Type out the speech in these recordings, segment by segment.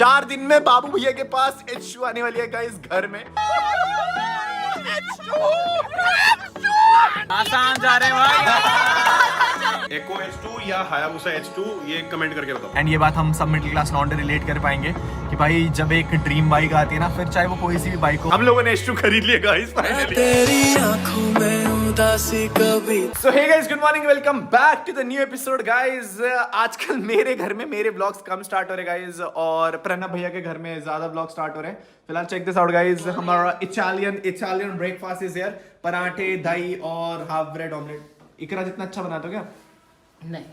4 दिन में बाबू भैया के पास H2 आने वाली है गाइस घर में। आसान जा रहे हैं भाई। एको H2 या हायाबुसा H2 ये कमेंट करके बताओ। एंड ये बात हम सब मिडिल क्लास लॉन्डे रिलेट कर पाएंगे कि भाई जब एक ड्रीम बाइक आती है ना, फिर चाहे वो कोई सी भी बाइक हो, हम लोगों ने H2 खरीद लिया गाइस फाइनली। तेरी आंखों में उदासी कभी। So hey guys, good morning, welcome back to the new episode guys. आजकल मेरे घर में मेरे ब्लॉग्स कम स्टार्ट हो रहे गाइस, और प्रणब भैया के घर में ज्यादा ब्लॉग स्टार्ट हो रहे हैं। फिलहाल चेक दिस आउट गाइस, हमारा इटालियन ब्रेकफास्ट इज हियर। पराठे, दही और हाफ ब्रेड ऑमलेट। इकरा जितना अच्छा बनाते हो क्या? नहीं,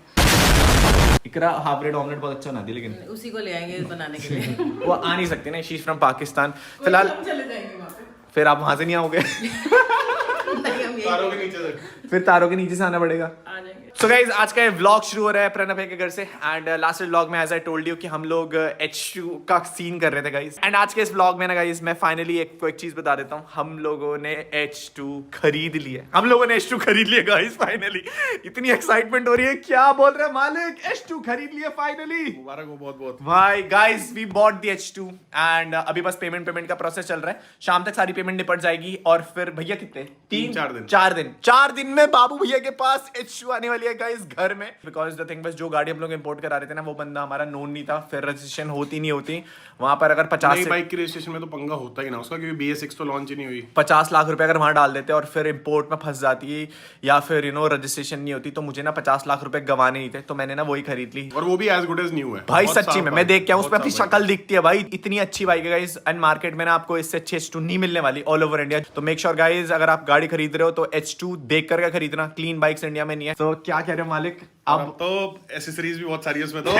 इकरा हाफ ब्रेड ऑमलेट बहुत अच्छा बनाती है, लेकिन उसी को ले आएंगे बनाने के लिए। वो आ नहीं सकती ना, शी इज फ्रॉम पाकिस्तान। फिलहाल हम चले जाएंगे वहाँ पे। फिर आप वहां से नहीं आओगे। नहीं, हम यही तारों के नीचे तक। फिर तारों के नीचे से आना पड़ेगा। आ जाएंगे। सो गाइज, आज का व्लॉग शुरू हो रहा है प्रणब भैया के घर से। एंड लास्ट व्लॉग में एज आई टोल्ड यू कि हम लोग H2 का सीन कर रहे थे गाइज। एंड आज के इस व्लॉग में ना गाइज मैं फाइनली एक चीज बता देता हूँ, हम लोगों ने H2 खरीद लिया। हम लोगों ने H2 खरीद लिया गाइज फाइनली। इतनी एक्साइटमेंट हो रही है, क्या बोल रहे हैं मालिक, H2 खरीद लिया फाइनली। मुबारक हो बहुत बहुत। भाई guys, we bought the H2 and अभी बस पेमेंट का प्रोसेस चल रहा है। शाम तक सारी पेमेंट निपट जाएगी और फिर भैया कितने 4 दिन में बाबू भैया के पास H2 आने वाली है गाइस घर में। बिकॉज द थिंग, बस जो गाड़ी हम लोग इंपोर्ट करा रहे थे ना, वो बंदा हमारा नोन नहीं था। फिर रजिस्ट्रेशन होती नहीं होती वहां पर। अगर 50 बाइक की रजिस्ट्रेशन में तो पंगा होता ही ना उसका, क्योंकि BS6 तो लॉन्च ही नहीं हुई। 50 लाख रुपए अगर वहां डाल देते और फिर इंपोर्ट में फंस जाती या फिर रजिस्ट्रेशन नहीं होती, तो मुझे ना 50 लाख रुपए गंवाने नहीं थे। तो मैंने ना वही खरीद ली, और वो भी एज गुड एज न्यू है भाई। बहुत सच्ची में साफ मैं देख के आऊं, बहुत उसमें अपनी साफ शक्ल दिखती है भाई। इतनी अच्छी बाइक है गाइस, एंड मार्केट में ना आपको इससे अच्छी H2 नहीं मिलने वाली ऑल ओवर इंडिया। तो मेक श्योर गाइस, अगर आप गाड़ी खरीद रहे हो तो H2 देख कर खरीदना। क्लीन बाइक्स इंडिया में नहीं है। तो क्या कह रहे हो मालिक? अब तो एसेसरीज भी बहुत सारी है उसमें तो।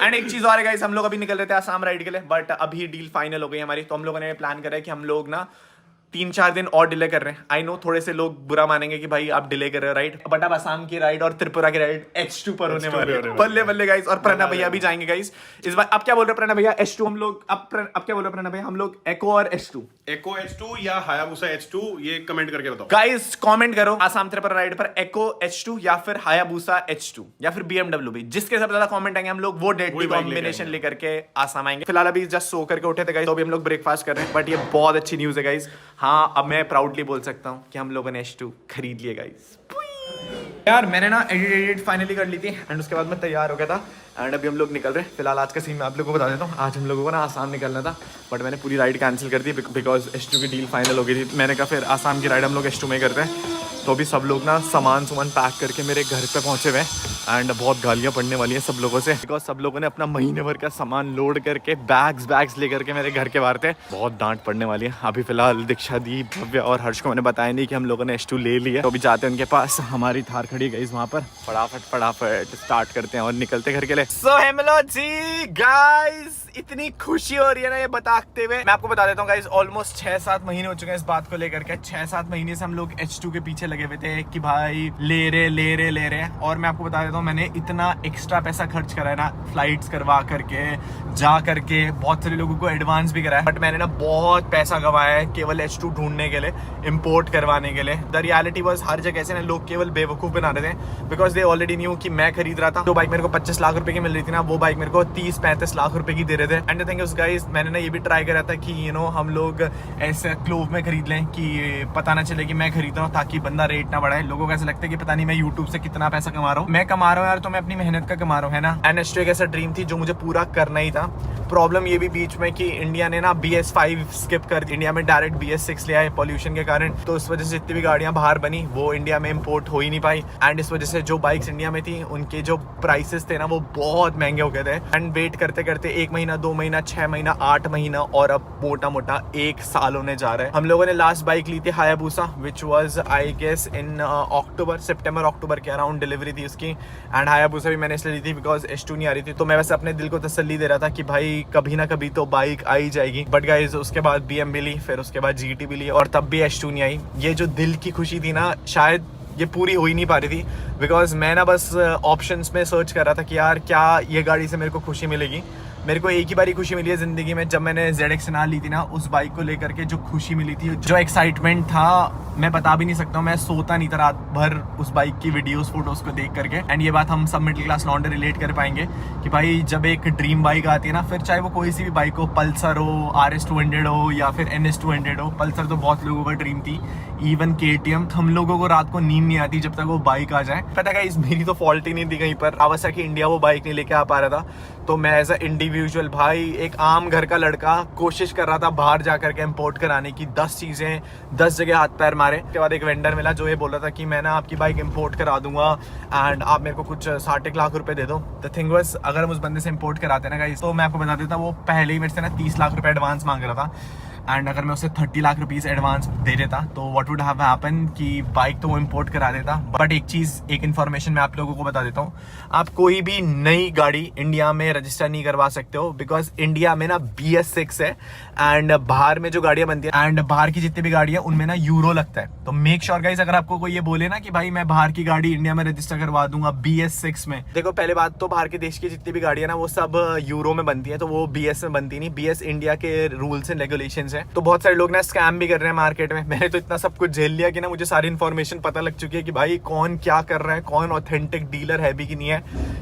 एंड एक चीज और है गाइस, हम लोग अभी निकल रहे थे आसाम राइड के लिए, बट अभी डील फाइनल हो गई हमारी। तो हम लोगों ने प्लान करा है कि हम लोग ना 3-4 दिन और डिले कर रहे हैं। आई नो थोड़े से लोग बुरा मानेंगे कि भाई आप डिले कर रहे हो राइड, बट अब आसाम की राइड और त्रिपुरा की राइड H2 पर होने वाली है। बल्ले बल्ले गाइस। और प्रणब भैया भी जाएंगे गाइस इस बार। अब क्या बोल रहे प्रणब भैया? H2 हम लोग अब क्या बोल रहे प्रणब भैया? हम लोग एको और H2, एको H2 या हायाबुसा H2 ये कमेंट करके बताओ गाइस। कमेंट करो आसाम त्रिपुरा राइड पर एको H2 या फिर हायाबुसा H2 या फिर BMW भी। जिसके सबसे ज्यादा कमेंट आएंगे हम लोग वो डेट की कॉम्बिनेशन लेकर के आसाम आएंगे। फिलहाल अभी जस्ट सो करके उठे थे गाइस, तो अभी हम लोग ब्रेकफास्ट कर रहे हैं। बट ये बहुत अच्छी न्यूज है गाइस। हाँ, अब मैं प्राउडली बोल सकता हूँ कि हम लोगों ने H2 खरीद लिया गाइस। यार मैंने ना एडिट फाइनली कर ली थी एंड उसके बाद मैं तैयार हो गया था। एंड अभी हम लोग निकल रहे हैं। फिलहाल आज का सीन मैं आप लोगों को बता देता हूँ। आज हम लोगों को ना आसाम निकलना था, बट मैंने पूरी राइड कैंसिल कर दी बिकॉज H2 की डील फाइनल हो गई थी। मैंने कहा फिर आसाम की राइड हम लोग H2 में करते हैं। तो अभी सब लोग ना सामान पैक करके मेरे घर पे पहुंचे हुए हैं। एंड बहुत गालियां पड़ने वाली हैं सब लोगों से, बिकॉज सब लोगों ने अपना महीने भर का सामान लोड करके बैग्स लेकर के मेरे घर के बाहर थे। बहुत डांट पड़ने वाली है। अभी फिलहाल दीक्षा दी, भव्य और हर्ष को मैंने बताया नहीं कि हम लोगों ने H2 ले लिया। तो अभी जाते हैं उनके पास। हमारी थार खड़ी गई वहां पर। फटाफट स्टार्ट करते हैं और निकलते घर के लिए। सो हेलो जी गाइस, इतनी खुशी हो रही है ना ये बताते हुए। मैं आपको बता देता हूँ गाइस, ऑलमोस्ट 6-7 महीने हो चुके हैं इस बात को लेकर के। 6-7 महीने से हम लोग H2 के पीछे लगे हुए थे कि भाई ले रहे। और मैं आपको बता देता हूँ, मैंने इतना एक्स्ट्रा पैसा खर्च करा है ना, फ्लाइट्स करवा करके, जा करके, बहुत सारे लोगों को एडवांस भी कराया। बट मैंने ना बहुत पैसा गंवाया है केवल H2 ढूंढने के लिए, इम्पोर्ट करवाने के लिए। द रियलिटी वाज, हर जगह से ना लोग केवल बेवकूफ बना रहे थे, बिकॉज दे ऑलरेडी न्यू कि मैं खरीद रहा था। जो बाइक मेरे को 25 लाख रुपए की मिल रही थी ना, वो बाइक मेरे को 30-35 लाख रुपए की दे रहे थे। And the thing is guys, मैंने ना ये भी ट्राई करा था कि हम लोग ऐसे क्लोव में खरीद लें कि पता ना चले कि मैं खरीद रहा हूँ, ताकि बंदा रेट ना बढ़ाए। लोगों को ऐसा लगता है कि पता नहीं मैं यूट्यूब से कितना पैसा कमा रहा हूँ। मैं कमा रहा हूँ यार, तो मैं अपनी मेहनत का कमा रहा हूँ, है ना। एंड H2 एक ऐसा ड्रीम थी जो मुझे पूरा करना ही था। प्रॉब्लम ये भी बीच में कि इंडिया ने ना BS5 स्किप कर, इंडिया में डायरेक्ट BS6 ले आए पॉल्यूशन के कारण। तो इस वजह से जितनी भी गाड़ियां बाहर बनी वो इंडिया में इंपोर्ट हो ही नहीं पाई। एंड इस वजह से जो बाइक्स इंडिया में थी उनके जो प्राइसेस थे ना, वो बहुत महंगे हो गए थे। एंड वेट करते करते 1 महीना, 2 महीना, 6 महीना, 8 महीना और अब मोटा 1 साल होने जा रहा है। हम लोगों ने लास्ट बाइक ली थी Hayabusa, which was I guess in सितंबर अक्टूबर के अराउंड डिलीवरी थी उसकी। एंड हायाबुसा भी मैंने इसलिए ली थी बिकॉज H2 नहीं आ रही थी। तो मैं वैसे अपने दिल को तसल्ली दे रहा था कि भाई कभी ना कभी तो बाइक आ ही जाएगी। बट गाइज उसके बाद BM भी ली, फिर उसके बाद GT भी ली, और तब भी H2 नहीं आई। ये जो दिल की खुशी थी ना, शायद ये पूरी हो ही नहीं पा रही थी, बिकॉज मैं ना बस ऑप्शंस में सर्च कर रहा था कि यार क्या ये गाड़ी से मेरे को खुशी मिलेगी। मेरे को एक ही बारी खुशी मिली है जिंदगी में, जब मैंने ZX ली थी ना, उस बाइक को लेकर के जो खुशी मिली थी, जो एक्साइटमेंट था, मैं बता भी नहीं सकता हूँ। मैं सोता नहीं था रात भर उस बाइक की वीडियोस फोटोज को देख करके। एंड ये बात हम सब मिडिल क्लास लॉन्डे रिलेट कर पाएंगे कि भाई जब एक ड्रीम बाइक आती है ना, फिर चाहे वो कोई सी भी बाइक हो, पल्सर हो, RS200 हो या फिर NS200 हो। पल्सर तो बहुत लोगों का ड्रीम थी, इवन KTM। हम लोगों को रात को नींद नहीं आती जब तक वो बाइक आ जाए। पता है मेरी तो फॉल्ट ही नहीं थी कहीं पर, कावासाकी इंडिया वो बाइक नहीं लेके आ पा रहा था, तो मैं एज अ इंडिविजुअल भाई, एक आम घर का लड़का, कोशिश कर रहा था बाहर जा करके इम्पोर्ट कराने की। 10 चीज़ें 10 जगह हाथ पैर मारे। उसके बाद एक वेंडर मिला जो ये बोल रहा था कि मैं ना आपकी बाइक इम्पोर्ट करा दूंगा एंड आप मेरे को कुछ 60 लाख रुपए दे दो। द थिंग वाज, अगर हम उस बंदे से इम्पोर्ट कराते ना गाइस, तो मैं आपको बता देता, वो पहले ही मेरे से ना 30 लाख रुपए एडवांस मांग रहा था। एंड अगर मैं उसे 30 लाख रुपीज़ एडवांस दे देता तो व्हाट वुड हैव हैपन कि बाइक तो वो इम्पोर्ट करा देता। बट एक चीज़, एक इन्फॉर्मेशन मैं आप लोगों को बता देता हूँ, आप कोई भी नई गाड़ी इंडिया में रजिस्टर नहीं करवा सकते हो, बिकॉज इंडिया में ना BS6 है एंड बाहर में जो गाड़ियाँ बनती है एंड बाहर की जितनी भी गाड़ी है उनमें ना यूरो लगता है। तो मेक श्योर गाइस, अगर आपको कोई ये बोले ना कि भाई मैं बाहर की गाड़ी इंडिया में रजिस्टर करवा दूंगा BS6 में, देखो पहले बात तो बाहर के देश की जितनी भी गाड़ियाँ ना वो सब यूरो में बनती है, तो वो BS में बनती नहीं। BS इंडिया के रूल्स एंड रेगुलेशंस है। तो बहुत सारे लोग ना स्कैम भी कर रहे हैं मार्केट में। मैंने तो इतना सब कुछ झेल लिया कि ना मुझे सारी इन्फॉर्मेशन पता लग चुकी है कि भाई कौन क्या कर रहा है, कौन ऑथेंटिक डीलर है भी कि नहीं है।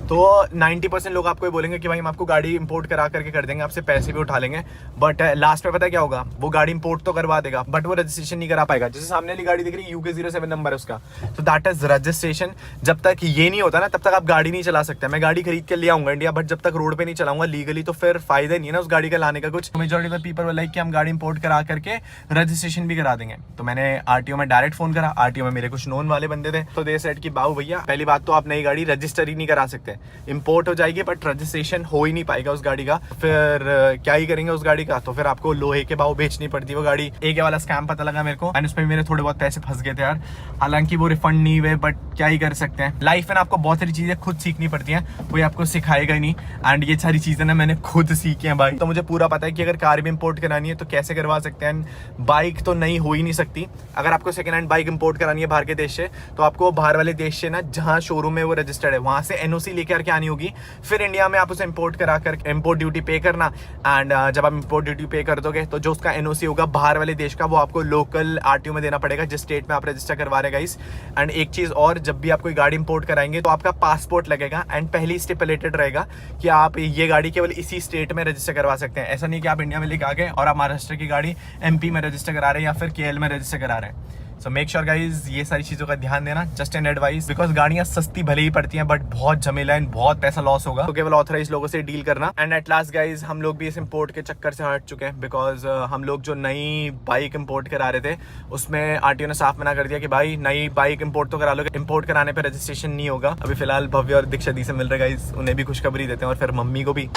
तो 90% लोग आपको ये बोलेंगे कि भाई हम आपको गाड़ी इंपोर्ट करा करके कर देंगे, आपसे पैसे भी उठा लेंगे, बट लास्ट में पता क्या होगा, वो गाड़ी इंपोर्ट तो करवा देगा बट वो रजिस्ट्रेशन नहीं करा पाएगा। जैसे सामने वाली गाड़ी दिख रही है, UK07 नंबर है उसका, तो दैट इज रजिस्ट्रेशन। जब तक ये नहीं होता ना तब तक आप गाड़ी नहीं चला सकते। मैं गाड़ी खरीद के ले आऊंगा इंडिया, बट जब तक रोड पे नहीं चलाऊंगा लीगली, तो फिर फायदा नहीं है ना उस गाड़ी का लाने का कुछ। मेजॉरिटी ऑफ पीपल लाइक कि हम गाड़ी इंपोर्ट करा करके रजिस्ट्रेशन भी करा देंगे। तो मैंने RTO में डायरेक्ट फोन करा, RTO में मेरे कुछ नोन वाले बंदे थे, तो दे सेड कि बाबू भैया पहली बात तो आप नई गाड़ी रजिस्टर ही नहीं करा सकते, इंपोर्ट हो जाएगी बट रजिस्ट्रेशन हो ही नहीं पाएगा उस गाड़ी का। फिर क्या ही करेंगे उस गाड़ी का, तो फिर आपको लोहे के भाव बेचनी पड़ती है वो गाड़ी। एक वाला स्कैम पता लगा मेरे को एंड उसमें मेरे थोड़े बहुत पैसे फंस गए थे यार। हालांकि वो रिफंड नहीं हुए, बट क्या ही कर सकते हैं। लाइफ में आपको बहुत सारी चीजें खुद सीखनी पड़ती हैं, कोई आपको सिखाएगा ही नहीं। एंड ये सारी चीजें ना मैंने खुद सीखी हैं भाई। तो मुझे पूरा पता है कि अगर कार भी इंपोर्ट करानी है तो कैसे करवा सकते हैं। बाइक तो नई हो ही नहीं सकती। अगर आपको सेकंड हैंड बाइक इंपोर्ट करानी है बाहर के देश से, तो आपको बाहर वाले देश से ना जहाँ शोरूम में वो रजिस्टर्ड है वहां से NOC लेकर के आनी होगी। फिर इंडिया में आप उसे इंपोर्ट करा कर इंपोर्ट ड्यूटी पे करना एंड जब आप इंपोर्ट ड्यूटी पे कर दोगे तो जो उसका NOC होगा बाहर वाले देश का, वो आपको लोकल RTO में देना पड़ेगा जिस स्टेट में आप रजिस्टर करवा रहे गाइस। एंड एक चीज और, जब भी आप कोई गाड़ी इंपोर्ट कराएंगे तो आपका पासपोर्ट लगेगा एंड पहले स्टिपुलेटेड रहेगा कि आप ये गाड़ी केवल इसी स्टेट में रजिस्टर करवा सकते हैं। ऐसा नहीं कि आप इंडिया में लेके आ गए और आप महाराष्ट्र की गाड़ी MP में रजिस्टर करा रहे हैं या फिर KL में रजिस्टर करा रहे हैं। सो मेक श्योर गाइज ये सारी चीज़ों का ध्यान देना, जस्ट एन एडवाइस, बिकॉज गाड़ियाँ सस्ती भले ही पड़ती हैं बट बहुत झमेला है, बहुत पैसा लॉस होगा। तो केवल ऑथराइज लोगों से डील करना। एंड एट लास्ट गाइज हम लोग भी इस इम्पोर्ट के चक्कर से हट चुके हैं, बिकॉज हम लोग जो नई बाइक इम्पोर्ट करा रहे थे उसमें RTO ने साफ मना कर दिया कि भाई नई बाइक इम्पोर्ट तो करा लो, इम्पोर्ट कराने पर रजिस्ट्रेशन नहीं होगा। अभी फिलहाल भव्य और दीक्षा दी से मिल रहे गाइज, उन्हें भी खुशखबरी देते हैं और फिर मम्मी को भी।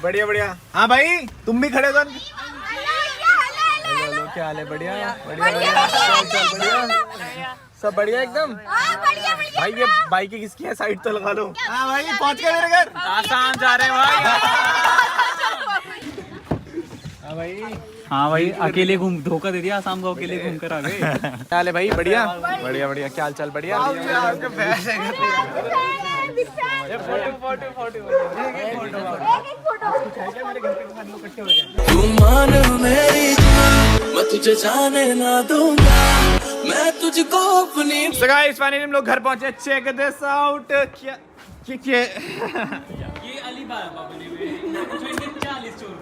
बढ़िया बढ़िया। हाँ भाई तुम भी खड़े हो। हेलो क्या हाल है? बढ़िया बढ़िया बढ़िया, सब बढ़िया एकदम। भाई ये बाइक किसकी है? साइड तो लगा लो। हाँ भाई पहुंच गए मेरे घर। आसाम जा रहे हैं भाई। हाँ भाई अकेले घूम, धोखा दे दिया आसाम को, अकेले घूम कर आ गए। क्या हाल है भाई? बढ़िया बढ़िया बढ़िया। क्या हाल चाल? बढ़िया। तू मान मेरी जान, मैं तुझे जाने ना दूंगा, मैं तुझको अपनी। So guys, finally हम लोग घर पहुंचे। Check this out। क्या ये अलीबाबा बने हुए हैं। जो इनके 40 चोर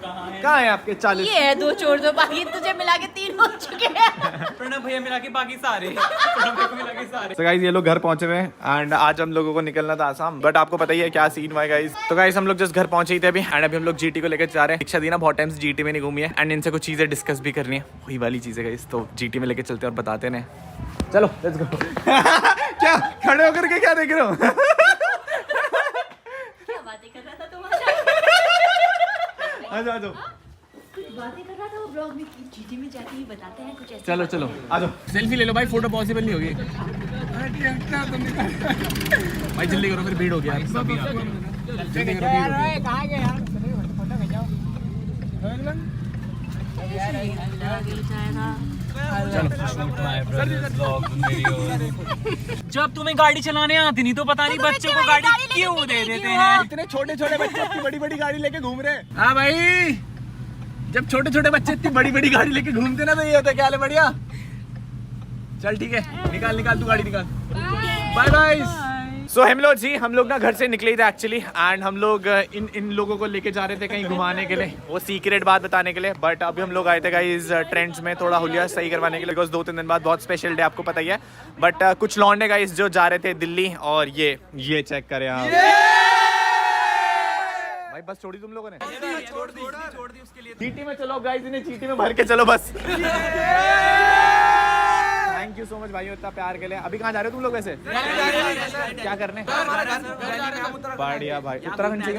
कहाँ है आपके 40? ये है 2 चोर, 2 बाकी तुझे मिला के 3 हो चुके हैं। प्रणव भैया मिला के बाकी सारे, प्रणव भैया को मिला के सारे। So guys, ये लोग घर पहुंचे हुए हैं एंड आज हम लोगों को निकलना था आसाम, बट आपको पता ही है क्या सीन हुआ है गाइस। तो गाइस हम लोग जस्ट घर पहुंचे ही थे अभी एंड अभी हम लोग GT को लेकर जा रहे हैं। दीक्षा दी ना बहुत टाइम से GT में नहीं घूमी है एंड इनसे कुछ चीजें डिस्कस भी करनी है, वही वाली चीजें गाइस। तो GT में लेके चलते हैं और बताते हैं। चलो लेट्स गो। क्या खड़े होकर के क्या देख रहे हो? क्या बातें कर रहा था तुम्हारा? आ जाओ। बातें कर रहा था वो ब्लॉग में कि GT में जाके ही बताते हैं कुछ ऐसा। चलो चलो आ जाओ, सेल्फी ले लो भाई, फोटो पॉसिबल नहीं होगी। भाई जल्दी करो, फिर भीड़ हो गया। जब तुम्हें गाड़ी चलाने आती नहीं तो पता नहीं बच्चों को गाड़ी क्यों दे देते हैं। इतने छोटे छोटे बच्चे इतनी बड़ी बड़ी गाड़ी लेके घूम रहे हैं। हाँ भाई, जब छोटे छोटे बच्चे इतनी बड़ी बड़ी गाड़ी लेके घूमते ना तो ये होता है। क्या हाल है? बढ़िया। चल ठीक है, निकाल तू गाड़ी निकाल। Bye bye. सो हम लोग ना घर से निकले थे एक्चुअली, एंड हम लोग इन लोगों को लेके जा रहे थे कहीं घुमाने के लिए, वो सीक्रेट बात बताने के लिए। बट अभी हम लोग आए थे गाइस ट्रेंड्स में थोड़ा हुलिया सही करवाने के लिए, बिकॉज 2-3 दिन बाद बहुत स्पेशल डे आपको पता ही है। बट कुछ लौंडे गाइस जो जा रहे थे दिल्ली, और ये चेक करें आप भाई, बस छोड़ी तुम लोगों ने। छोड़ दी उसके लिए। चीटी में चलो गाइस, इन्हें चीटी में भर के चलो बस। थैंक यू सो मच भाइयों इतना प्यार के लिए। अभी कहाँ जा रहे हो तुम लोग वैसे? क्या करने? बढ़िया भाई, उत्तराखंड से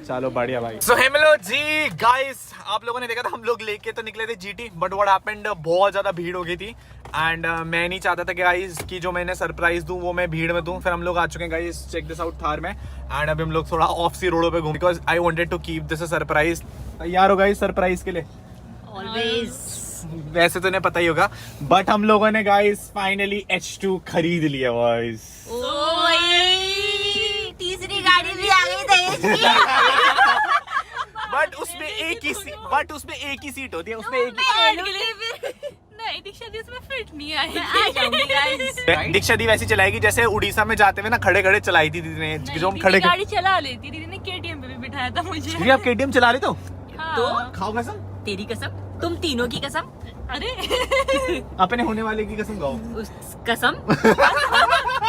चलो बढ़िया भाई। सो हेलो जी गाइस, आप लोगों ने देखा था हम लोग लेके तो निकले थे जीटी, बट व्हाट हैपेंड, बहुत ज्यादा भीड़ हो गई थी। एंड मैं नहीं चाहता था कि गाइस कि जो मैंने सरप्राइज दूं वो मैं भीड़ में दूं। फिर हम लोग आ चुके हैं guys, check this out, Thar में। एंड अभी हम लोग थोड़ा ऑफ सी रोडों पे घूम, because I wanted to keep this a surprise. तैयार हो गाइस सरप्राइज के लिए? ऑलवेज। वैसे तो इन्हें पता ही होगा, बट हम लोगों ने गाइस फाइनली H2 खरीद लिया गाइस। तीसरी गाड़ी भी आ गई दहेज की। बट उसमें एक ही सीट होती है, उसमें एक नहीं, दीक्षा दी उसमें फिट नहीं आएगी। दीक्षा दी वैसी चलाएगी जैसे उड़ीसा में जाते हुए ना खड़े खड़े चलाई थी दीदी ने, जो हम खड़े गाड़ी चला लेती, दीदी ने KTM पे भी बिठाया था मुझे। दीदी आप KTM चला रहे तो? हाँ। तो खाओ कसम, तेरी कसम, तुम तीनों की कसम। अरे अपने होने वाले की कसम खाओ। उस कसम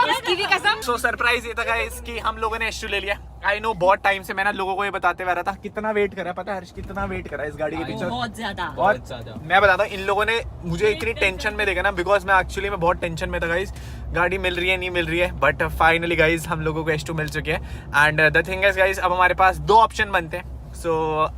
उसकी भी कसम। सो सरप्राइज ये था गाइस कि हम लोगों ने H2 ले लिया। आई नो बहुत टाइम से मैं ना लोगों को ये बताते हुए आ रहा था, कितना वेट करा पता है हर्ष, कितना वेट करा इस गाड़ी के पीछे? बहुत ज्यादा। और मैं बताता हूँ, इन लोगों ने मुझे इतनी टेंशन में देखा ना, बिकॉज मैं एक्चुअली में बहुत टेंशन में था गाइस, गाड़ी मिल रही है नहीं मिल रही है। बट फाइनली गाइस हम लोगों को H2 मिल चुकी है। And the thing is guys, अब हमारे पास 2 ऑप्शन बनते हैं। सो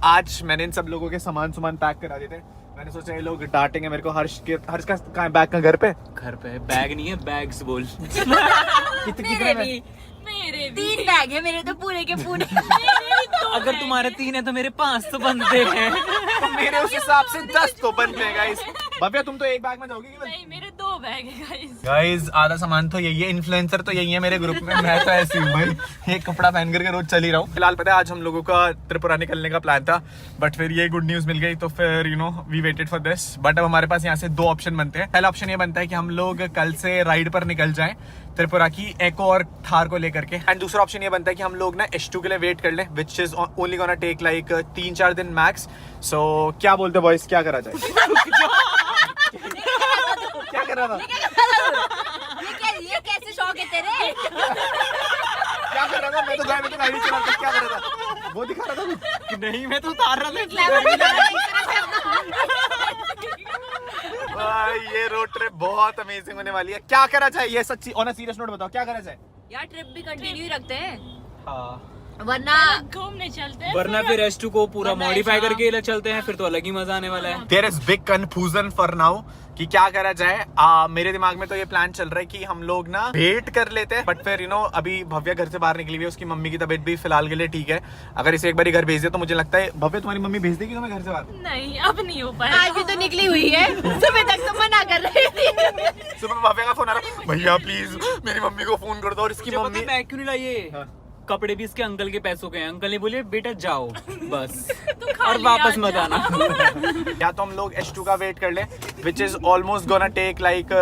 आज मैंने इन सब लोगों के सामान पैक करा दिए थे। मैंने सोचा ये लोग डांटेंगे मेरे को। हर्ष का कहाँ बैग का घर पे है, बैग नहीं है, बैग्स बोल। कितने में? मेरे 3 बैग है मेरे तो पूरे के पूरे। अगर तुम्हारे 3 है तो मेरे 5 तो बनते हैं। तो मेरे उस हिसाब से 10 तो बनते हैं गाइस। भव्या तुम तो एक बैग में जाओगी? नहीं, मेरे 2 बैग है गाइस। आधा सामान तो यही है, इन्फ्लुएंसर तो यही है मेरे ग्रुप में। मैं तो ऐसी हूँ भाई, एक कपड़ा पहन करके रोज चल ही रहा हूँ। फिलहाल पता है आज हम लोगों का त्रिपुरा निकलने का प्लान था, बट फिर ये गुड न्यूज मिल गई, तो फिर you know we waited for this. But अब हमारे पास यहाँ से 2 ऑप्शन बनते हैं। पहला ऑप्शन ये बनता है कि हम लोग कल से राइड पर निकल जाएं त्रिपुरा की एको और थार को लेकर के। एंड दूसरा ऑप्शन ये बनता है कि हम लोग ना H2 के लिए वेट कर लें, which is only gonna take like 3-4 दिन मैक्स। सो क्या बोलते बॉयज, क्या करा जाए? क्या कर रहा था? ये कैसे शौक है तेरे? क्या कर रहा था? मैं तो गाड़ी चला रहा था। क्या कर रहा था? वो दिखा रहा था? नहीं, मैं तो उतार रहा था। ये रोड ट्रिप बहुत अमेजिंग होने वाली है। क्या करा जाए ये सच्ची ऑन अ सीरियस नोट बताओ, क्या करा जाए? यार ट्रिप भी कंटिन्यू रखते हैं, हाँ, वरना घूमने चलते हैं। वरना फिर H2 को पूरा मॉडिफाई करके चलते हैं, फिर तो अलग ही मजा आने वाला है। There is big confusion for now कि क्या करा जाए। मेरे दिमाग में तो ये प्लान चल रहा है कि हम लोग ना वेट कर लेते हैं, बट फिर यू नो अभी भव्या घर से बाहर निकली हुई है, उसकी मम्मी की तबीयत भी फिलहाल के लिए ठीक है। अगर इसे एक बार घर भेज दे तो मुझे लगता है भव्या तुम्हारी मम्मी भेज देगी तुम्हें घर से बाहर? नहीं, अब नहीं हो पाएगा। आज भी तो निकली हुई है, सुबह तक तो मना कर रही थी। सुबह भव्या का फोन आ रहा, भैया प्लीज मेरी मम्मी को फोन कर दो। और इसकी मम्मी बैग क्यों नहीं लाई? ये कपड़े भी इसके अंकल के पैसों के हैं। अंकल ने बोले बेटा जाओ बस, और वापस मत आना। या तो हम लोग H2 का वेट कर ले, which is almost gonna take like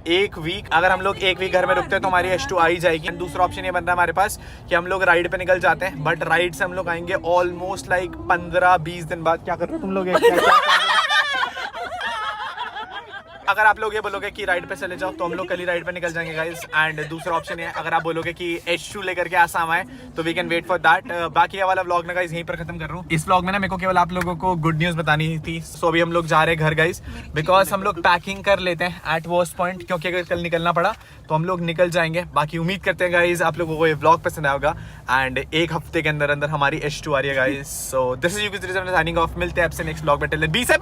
1 week. अगर हम लोग 1 वीक घर में रुकते हैं तो हमारी H2 आ ही जाएगी। दूसरा ऑप्शन ये बनता है हमारे पास कि हम लोग राइड पे निकल जाते हैं, बट राइड से हम लोग आएंगे ऑलमोस्ट लाइक 15-20 दिन बाद। क्या कर रहे हो तुम लोग? अगर आप लोग ये बोलोगे कि राइड पे चले जाओ तो हम लोग कल ही राइड पे निकल जाएंगे गाइस। एंड दूसरा ऑप्शन है अगर आप बोलोगे कि H2 लेकर के आसाम आए तो we can wait for that. बाकी ये वाला व्लॉग ना गाइस यहीं पर खत्म कर रहा हूँ। इस व्लॉग में ना मेरे को केवल आप लोगों को गुड न्यूज बतानी थी। सो अभी हम लोग जा रहे हैं घर गाइस, बिकॉज हम लोग पैकिंग कर लेते हैं एट वर्स्ट पॉइंट, क्योंकि अगर कल निकलना पड़ा तो हम लोग निकल जाएंगे। बाकी उम्मीद करते हैं गाइस आप लोगों को ये व्लॉग पसंद आएगा एंड 1 हफ्ते के अंदर अंदर हमारी H2 आ रही है guys. So this is Yuki signing off. मिलते हैं आपसे नेक्स्ट व्लॉग में। Till then be safe.